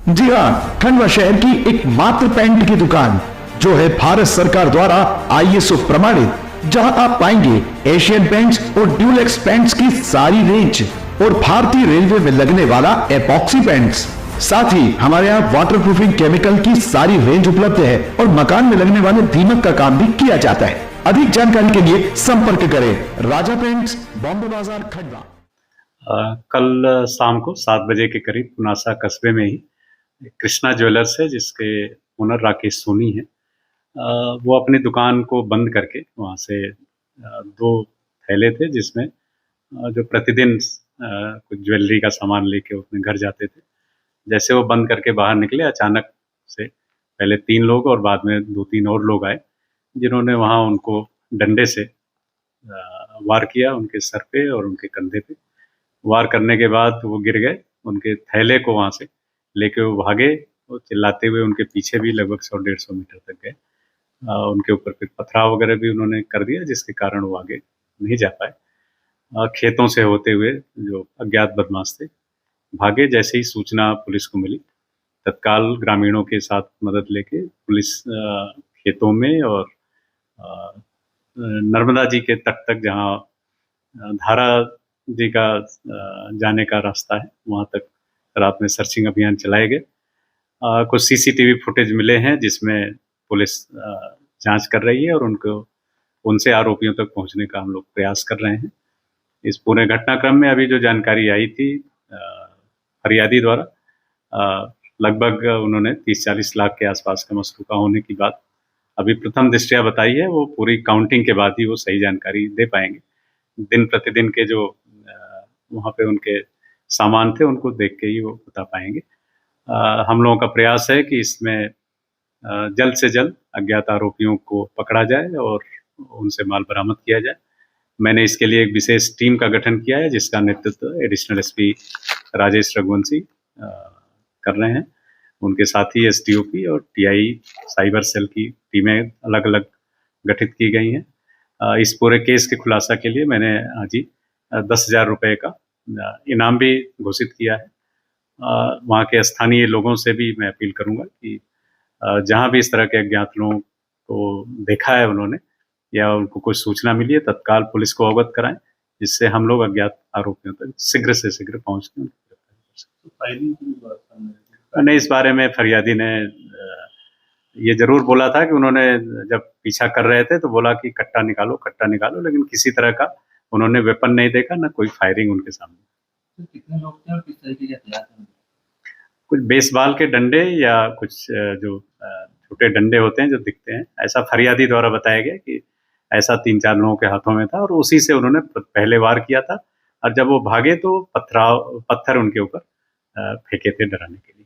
जी हाँ, खंडवा शहर की एक मात्र पेंट की दुकान जो है भारत सरकार द्वारा आईएसओ प्रमाणित, जहां आप पाएंगे एशियन पेंट्स और ड्यूलेक्स पेंट्स की सारी रेंज और भारतीय रेलवे में लगने वाला एपॉक्सी पेंट्स। साथ ही हमारे यहाँ वाटरप्रूफिंग केमिकल की सारी रेंज उपलब्ध है और मकान में लगने वाले दीमक का काम भी किया जाता है। अधिक जानकारी के लिए संपर्क करें राजा पेंट्स, बॉम्बे बाजार, खंडवा। कल शाम को 7 बजे के करीब पुनासा कस्बे में ही कृष्णा ज्वेलर्स है, जिसके ओनर राकेश सोनी है। वो अपनी दुकान को बंद करके वहाँ से 2 थैले थे, जिसमें जो प्रतिदिन कुछ ज्वेलरी का सामान लेके अपने घर जाते थे। जैसे वो बंद करके बाहर निकले, अचानक से पहले 3 लोग और बाद में 2-3 और लोग आए, जिन्होंने वहाँ उनको डंडे से वार किया उनके सर पे और उनके कंधे पे। वार करने के बाद वो गिर गए। उनके थैले को वहाँ से लेके वो भागे और चिल्लाते हुए उनके पीछे भी लगभग 100-150 मीटर तक गए। उनके ऊपर फिर पथराव वगैरह भी उन्होंने कर दिया, जिसके कारण वो आगे नहीं जा पाए। खेतों से होते हुए जो अज्ञात बदमाश थे भागे। जैसे ही सूचना पुलिस को मिली, तत्काल ग्रामीणों के साथ मदद लेके पुलिस खेतों में और नर्मदा जी के तट तक, जहाँ धारा जी का जाने का रास्ता है, वहाँ तक रात में सर्चिंग अभियान चलाए गए। कुछ सीसीटीवी फुटेज मिले हैं, जिसमें पुलिस जांच कर रही है और उनसे आरोपियों तक पहुंचने का हम लोग प्रयास कर रहे हैं। इस पूरे घटनाक्रम में अभी जो जानकारी आई थी फरियादी द्वारा, लगभग उन्होंने 30-40 लाख के आसपास का मसरूका होने की बात अभी प्रथम दृष्टया बताई है। वो पूरी काउंटिंग के बाद ही वो सही जानकारी दे पाएंगे। दिन प्रतिदिन के जो वहाँ पे उनके सामान थे, उनको देख के ही वो बता पाएंगे। हम लोगों का प्रयास है कि इसमें जल्द से जल्द अज्ञात आरोपियों को पकड़ा जाए और उनसे माल बरामद किया जाए। मैंने इसके लिए एक विशेष टीम का गठन किया है, जिसका नेतृत्व एडिशनल एसपी राजेश रघुवंशी कर रहे हैं। उनके साथ ही एसडीओपी और टीआई साइबर सेल की टीमें अलग अलग गठित की गई हैं। इस पूरे केस के खुलासा के लिए मैंने आज ही 10,000 रुपये का इनाम भी घोषित किया है। वहाँ के स्थानीय लोगों से भी मैं अपील करूँगा कि जहाँ भी इस तरह के अज्ञात लोगों को देखा है उन्होंने, या उनको कोई सूचना मिली है, तत्काल पुलिस को अवगत कराएं, जिससे हम लोग अज्ञात आरोपियों तक शीघ्र से शीघ्र पहुँच के उनको गिरफ्तार कर सकें। नहीं, इस बारे में फरियादी ने ये जरूर बोला था कि उन्होंने जब पीछा कर रहे थे तो बोला कि कट्टा निकालो, लेकिन किसी तरह का उन्होंने वेपन नहीं देखा, ना कोई फायरिंग उनके सामने। तो कितने लोग थे और किस तरीके के हथियार थे? कुछ बेसबॉल के डंडे या कुछ जो छोटे डंडे होते हैं जो दिखते हैं, ऐसा फरियादी द्वारा बताया गया कि ऐसा 3-4 लोगों के हाथों में था और उसी से उन्होंने पहले वार किया था। और जब वो भागे तो पत्थर उनके ऊपर फेंके थे डराने के लिए।